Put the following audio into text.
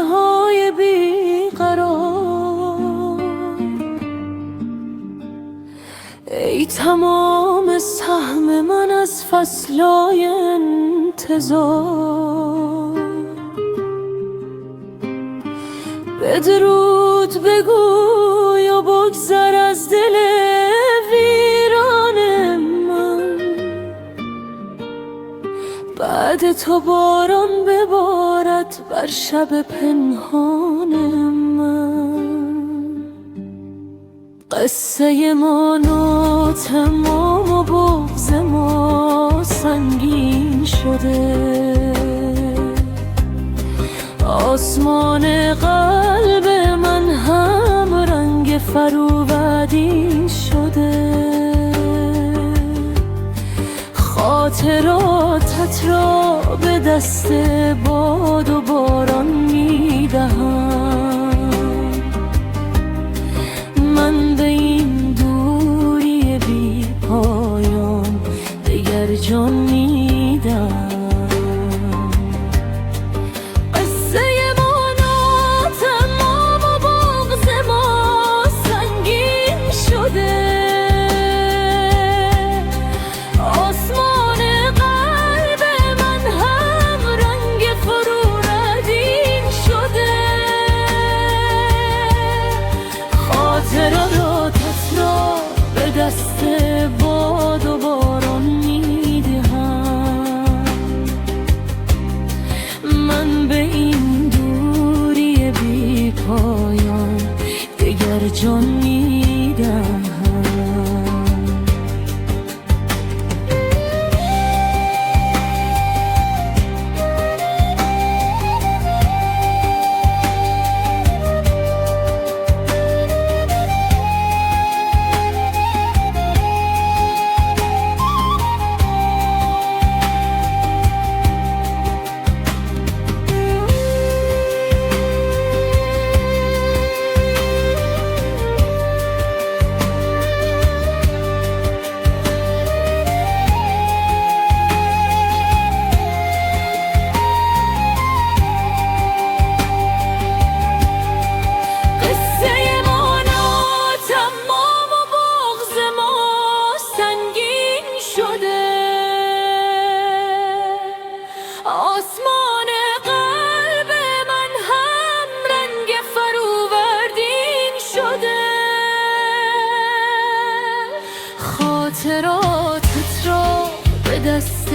های بیقرار. ای تمام سهم من از فصلای انتظار، بدرود بگوی و بگذر از دل ویران من. بعد تو باران ببارد بر شب پنهان من. قصه ما ناتمام و بغض ما سنگین شده، آسمان قلب من هم رنگ فرودین شده. خاطراتت را به دست باد و باران میدهم. من به این دوری بی پایان دگر جان میدم. خاطراتت را به دست باد و باران میدهم. من به این دوری بی پایان دگر جان میدهم. آسمان قلب من هم رنگ فروردین شده. خاطراتت را به دست